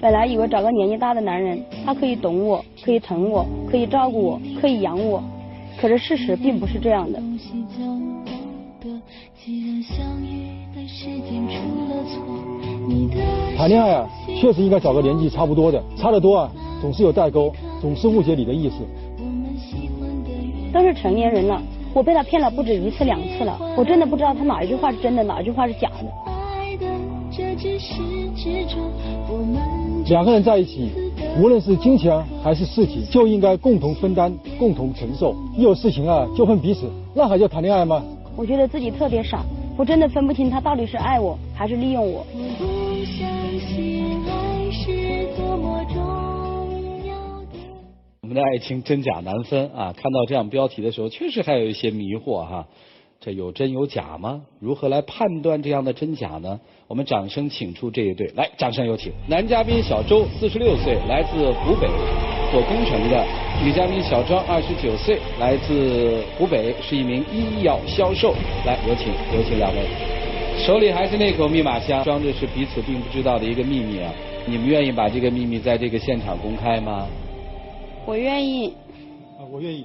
本来以为找个年纪大的男人，他可以懂我，可以疼我，可以照顾我，可以养我。可是事实并不是这样的。谈恋爱啊，确实应该找个年纪差不多的，差得多啊，总是有代沟，总是误解你的意思。都是成年人了，我被他骗了不止1次2次了，我真的不知道他哪一句话是真的，哪一句话是假的。两个人在一起，无论是金钱还是事情，就应该共同分担，共同承受。一有事情啊，就恨彼此，那还叫谈恋爱吗？我觉得自己特别傻，我真的分不清他到底是爱我还是利用我。我们的爱情真假难分啊！看到这样标题的时候，确实还有一些迷惑哈。这有真有假吗？如何来判断这样的真假呢？我们掌声请出这一对，来，掌声有请。男嘉宾小周，46岁，来自湖北，做工程的；女嘉宾小庄，29岁，来自湖北，是一名医药销售。来，有请两位。手里还是那口密码箱，装着是彼此并不知道的一个秘密啊！你们愿意把这个秘密在这个现场公开吗？我愿意。我愿意。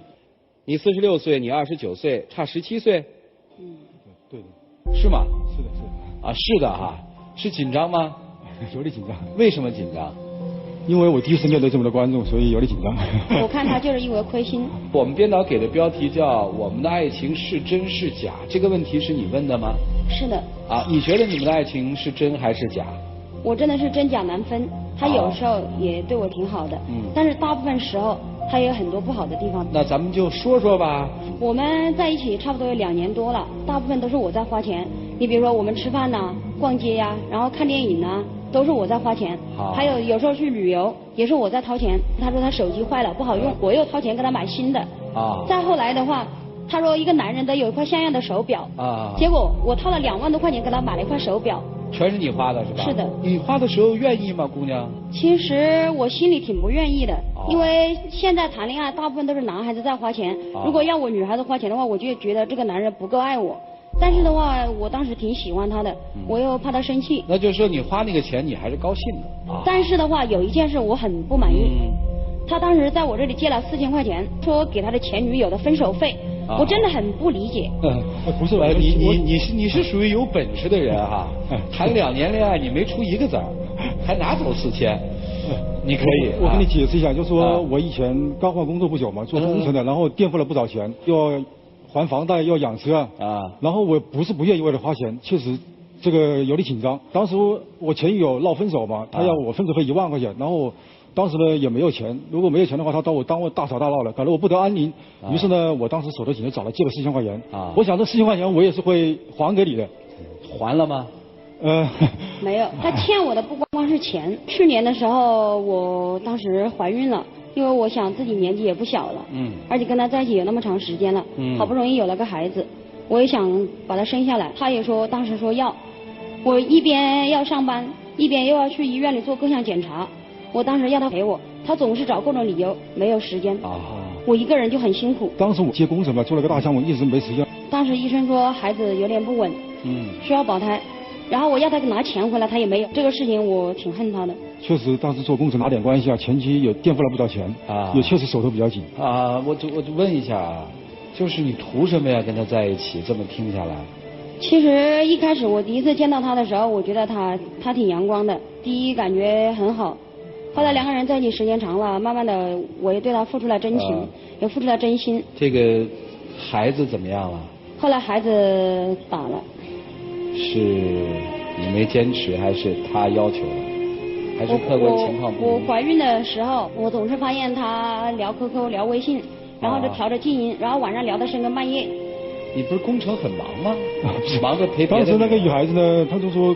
你46岁，你29岁，差17岁。对的。是吗？是的，是的。啊，是的哈。是紧张吗？有点紧张。为什么紧张？因为我第一次面对这么多观众，所以有点紧张。我看他就是因为亏心。我们编导给的标题叫“我们的爱情是真是假”，这个问题是你问的吗？是的。啊，你觉得你们的爱情是真还是假？我真的是真假难分。他有时候也对我挺好的，但是大部分时候他也有很多不好的地方。那咱们就说说吧。我们在一起差不多有2年多了，大部分都是我在花钱。你比如说我们吃饭呐、逛街呀、然后看电影呐，都是我在花钱。还有时候去旅游也是我在掏钱。他说他手机坏了不好用，我又掏钱给他买新的。再后来的话，他说一个男人得有一块像样的手表。结果我掏了2万多块钱给他买了一块手表。全是你花的是吧？是的。你花的时候愿意吗，姑娘？其实我心里挺不愿意的，因为现在谈恋爱大部分都是男孩子在花钱，如果要我女孩子花钱的话，我就觉得这个男人不够爱我。但是的话，我当时挺喜欢他的，我又怕他生气。那就是说你花那个钱你还是高兴的啊？但是的话，有一件事我很不满意。他当时在我这里借了4000块钱，说给他的前女友的分手费。我真的很不理解。不是，你是属于有本事的人哈，谈2年恋爱你没出1个子儿，还拿走4000，你可以。我跟你解释一下，就是说我以前刚换工作不久嘛，做工程的，然后垫付了不少钱，要还房贷，要养车啊。然后我不是不愿意为了花钱，确实这个有点紧张。当时我前女友闹分手嘛，她要我分手费1万块钱，然后。当时呢也没有钱，如果没有钱的话，他当我大吵大闹了，搞得我不得安宁。于是呢，我当时手头紧就找了借了4000块钱。我想这4000块钱我也是会还给你的。还了吗？没有，他欠我的不光是钱。去年的时候，我当时怀孕了，因为我想自己年纪也不小了，而且跟他在一起有那么长时间了，好不容易有了个孩子，我也想把他生下来。他也说当时说要，我一边要上班，一边又要去医院里做各项检查。我当时要他陪我，他总是找各种理由，没有时间。我一个人就很辛苦。当时我接工程嘛，做了个大项目，一直没时间。当时医生说孩子有点不稳，需要保胎，然后我要他拿钱回来，他也没有。这个事情我挺恨他的。确实，当时做工程拿点关系啊，前期也垫付了不少钱也确实手头比较紧我就问一下啊，就是你图什么呀？跟他在一起这么听下来？其实一开始我第一次见到他的时候，我觉得他挺阳光的，第一感觉很好。后来2个人在一起时间长了，慢慢的我也对他付出了真情，也付出了真心。这个孩子怎么样了？后来孩子打了。是你没坚持，还是他要求的？还是客观情况不一样？我怀孕的时候，我总是发现他聊 QQ 聊微信，然后就调着静音，然后晚上聊到深更半夜。你不是工程很忙吗？忙着陪别的。当时那个女孩子呢，她就说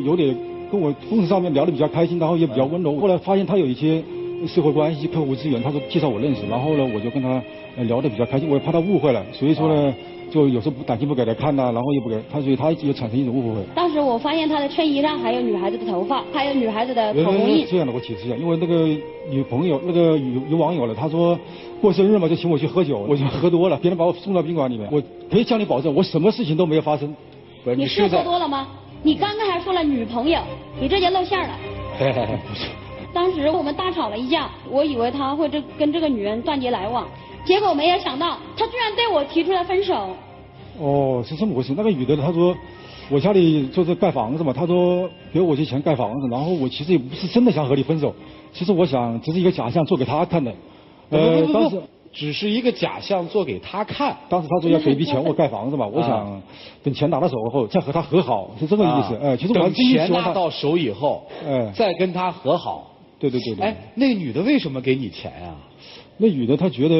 有点。跟我工程上面聊得比较开心，然后也比较温柔。后来发现他有一些社会关系、客户资源，他说介绍我认识，然后呢，我就跟他聊得比较开心。我也怕他误会了，所以说呢，就有时候短信不给他看呐，然后又不给他，所以他也产生一种误会。当时我发现他的衬衣上还有女孩子的头发，还有女孩子的口红印。这样的我解释一下，因为那个女朋友，那个有网友了，他说过生日嘛，就请我去喝酒，我就喝多了，别人把我送到宾馆里面，我可以向你保证，我什么事情都没有发生。你是喝多了吗？你刚刚还说了女朋友，你这就露馅了。当时我们大吵了一架，我以为他会跟这个女人断绝来往，结果没有想到他居然对我提出了分手。哦，是这么回事。那个女的她说，我家里就是盖房子嘛，她说给我些钱盖房子，然后我其实也不是真的想和你分手，其实我想只是一个假象做给她看的。当时只是一个假象做给他看。当时他说要给一笔钱我盖房子嘛，我想等钱拿到手后再和他和好，是这个意思。其实我等钱拿到手以后，再跟他和好。对。哎，那个女的为什么给你钱呀？那女的她觉得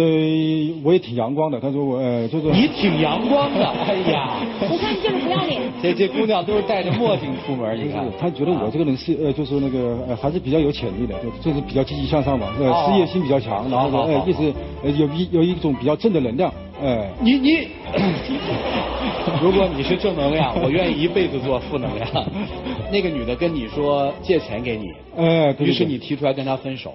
我也挺阳光的，她说我就是你挺阳光的，哎呀，我看就是不要脸。这姑娘都是戴着墨镜出门，你看。她觉得我这个人是就是那个还是比较有潜力的，就是比较积极向上嘛，事业心比较强，然后意思有一种比较正的能量。你，如果你是正能量，我愿意一辈子做负能量。那个女的跟你说借钱给你，对，于是你提出来跟她分手。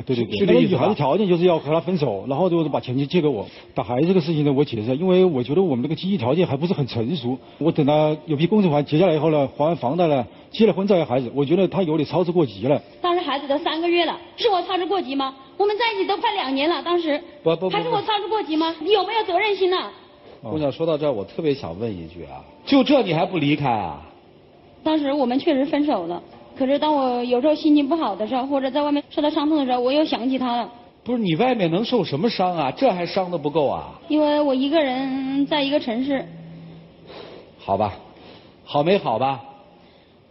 对，是这个意思吧？女孩子条件就是要和他分手，然后就是把钱借给我。打孩子这个事情呢，我解释，因为我觉得我们这个经济条件还不是很成熟。我等他有批工程还结下来以后呢，还完房贷了，结了婚再要孩子，我觉得他有点操之过急了。当时孩子都3个月了，是我操之过急吗？我们在一起都快2年了，当时不，还是我操之过急吗？你有没有责任心呢？姑娘，说到这儿，我特别想问一句啊，就这你还不离开啊？当时我们确实分手了。可是当我有时候心情不好的时候，或者在外面受到伤痛的时候，我又想起他了。不是你外面能受什么伤啊？这还伤得不够啊？因为我一个人在一个城市。好吧，好没好吧？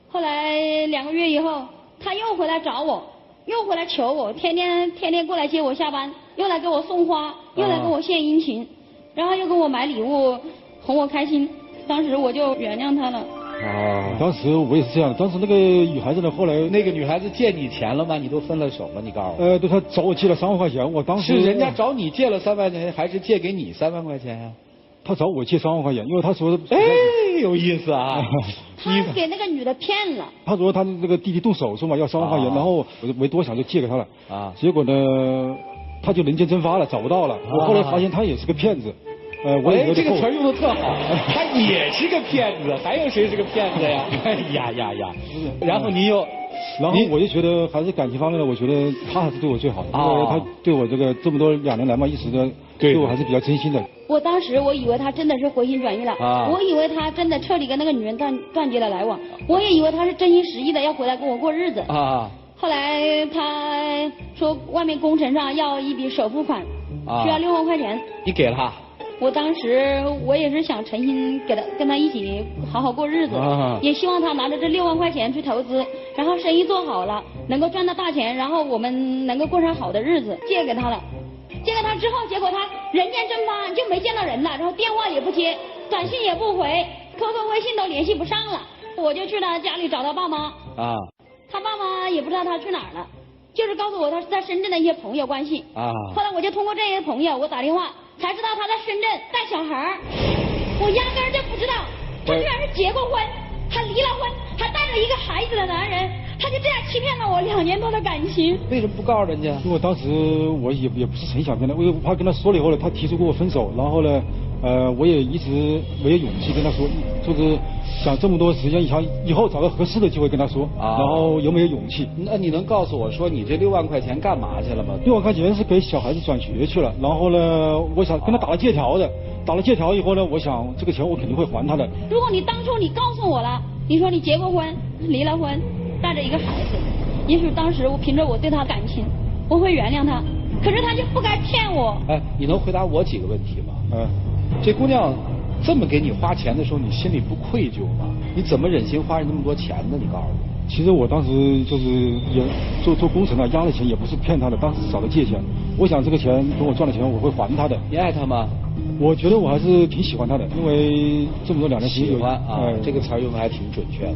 后来2个月以后，他又回来找我，又回来求我，天天过来接我下班，又来给我送花，又来给我献殷勤，然后又给我买礼物，哄我开心。当时我就原谅他了。当时我也是这样的。当时那个女孩子呢，后来那个女孩子借你钱了吗？你都分了手了，你告诉我。对，她找我借了3万块钱，我当时是人家找你借了3万块钱，还是借给你3万块钱呀？他找我借3万块钱，因为他说有意思啊。他给那个女的骗了。他说他那个弟弟动手术嘛，要3万块钱，然后我就没多想就借给他了。结果呢，他就人间蒸发了，找不到了。我后来发现他也是个骗子。我也这个词儿用的特好，他也是个骗子，还有谁是个骗子呀？呀！然后我就觉得还是感情方面呢，我觉得他还是对我最好的，因为他对我这么多2年来嘛，一直的对我还是比较真心的。我当时我以为他真的是回心转意了，我以为他真的彻底跟那个女人断绝了来往，我也以为他是真心实意的要回来跟我过日子。后来他说外面工程上要一笔首付款，需要6万块钱。你给了？我当时我也是想诚心跟他一起好好过日子，也希望他拿着这6万块钱去投资，然后生意做好了，能够赚到大钱，然后我们能够过上好的日子。借给他了，借给他之后，结果他人间蒸发，就没见到人了，然后电话也不接，短信也不回，QQ、微信都联系不上了。我就去他家里找他爸妈，他爸妈也不知道他去哪儿了，就是告诉我他是在深圳的一些朋友关系。后来我就通过这些朋友，我打电话才知道他在深圳带小孩儿，我压根儿就不知道他居然是结过婚，还离了婚，还带着一个孩子的男人，他就这样欺骗了我2年多的感情。为什么不告诉人家？因为当时我也不是很想跟他，我怕跟他说了以后呢，他提出跟我分手，然后呢，我也一直没有勇气跟他说，就是想这么多时间，想以后找个合适的机会跟他说，然后有没有勇气？那你能告诉我说你这6万块钱干嘛去了吗？6万块钱是给小孩子转学去了，然后呢，我想跟他打了借条的，打了借条以后呢，我想这个钱我肯定会还他的。如果你当初你告诉我了，你说你结过婚，离了婚，带着一个孩子，也许当时我凭着我对他的感情，我会原谅他。可是他就不该骗我。你能回答我几个问题吗？这姑娘这么给你花钱的时候，你心里不愧疚吗？你怎么忍心花人那么多钱呢？你告诉我。其实我当时就是也做工程压了钱，也不是骗他的，当时找他借钱。我想这个钱等我赚了钱，我会还他的。你爱他吗？我觉得我还是挺喜欢他的，因为这么多2年喜欢这个词儿用的还挺准确的。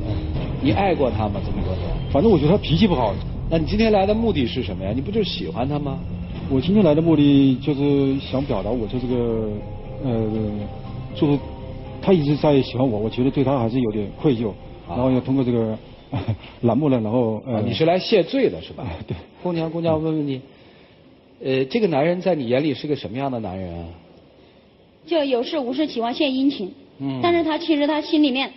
你爱过他吗？这么多年？反正我觉得他脾气不好。那你今天来的目的是什么呀？你不就是喜欢他吗？我今天来的目的就是想表达，我就这个就是他一直在喜欢我，我觉得对他还是有点愧疚，然后要通过这个栏目呢，然后你是来谢罪的是吧？对。姑娘，问问你，这个男人在你眼里是个什么样的男人啊？就有事无事喜欢献殷勤，但是他其实他心里面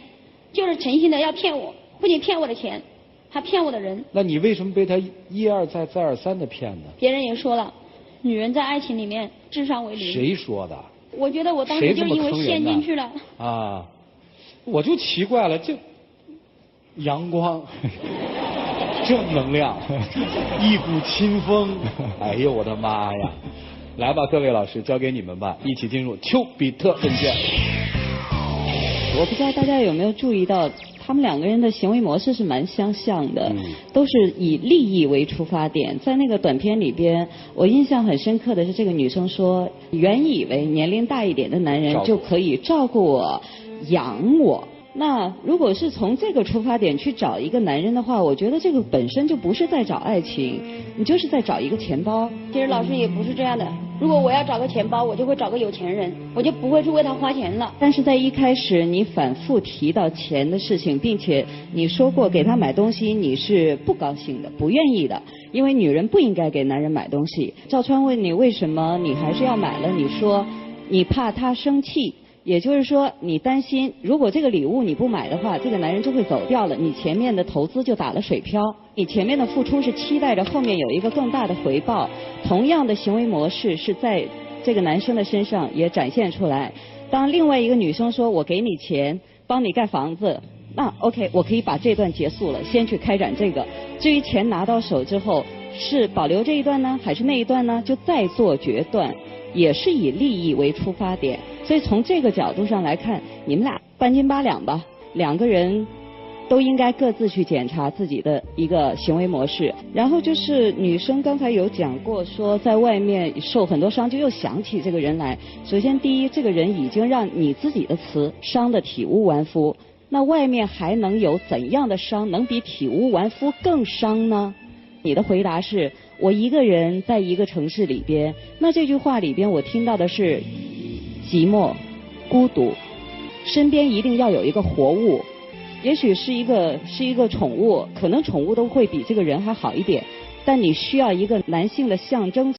就是诚心的要骗我，不仅骗我的钱，他骗我的人。那你为什么被他一而再再而三的骗呢？别人也说了，女人在爱情里面智商为零。谁说的？我觉得我当时就因为陷进去了。啊，我就奇怪了，这阳光。正能量，一股清风。哎呦我的妈呀！来吧，各位老师，交给你们吧，一起进入丘比特问卷。我不知道大家有没有注意到，他们两个人的行为模式是蛮相像的，都是以利益为出发点。在那个短片里边，我印象很深刻的是，这个女生说，原以为年龄大一点的男人就可以照顾我、养我。那如果是从这个出发点去找一个男人的话，我觉得这个本身就不是在找爱情，你就是在找一个钱包。其实老师也不是这样的，如果我要找个钱包，我就会找个有钱人，我就不会去为他花钱了。但是在一开始你反复提到钱的事情，并且你说过给他买东西你是不高兴的、不愿意的，因为女人不应该给男人买东西。赵川问你为什么你还是要买了，你说你怕他生气。也就是说，你担心如果这个礼物你不买的话，这个男人就会走掉了，你前面的投资就打了水漂。你前面的付出是期待着后面有一个更大的回报。同样的行为模式是在这个男生的身上也展现出来。当另外一个女生说我给你钱帮你盖房子，那 OK 我可以把这段结束了，先去开展这个。至于钱拿到手之后是保留这一段呢还是那一段呢，就再做决断，也是以利益为出发点。所以从这个角度上来看，你们俩半斤八两吧，两个人都应该各自去检查自己的一个行为模式。然后就是女生刚才有讲过说在外面受很多伤，就又想起这个人来。首先第一，这个人已经让你自己的词伤得体无完肤，那外面还能有怎样的伤能比体无完肤更伤呢？你的回答是我一个人在一个城市里边，那这句话里边我听到的是寂寞、孤独，身边一定要有一个活物，也许是一个宠物，可能宠物都会比这个人还好一点，但你需要一个男性的象征。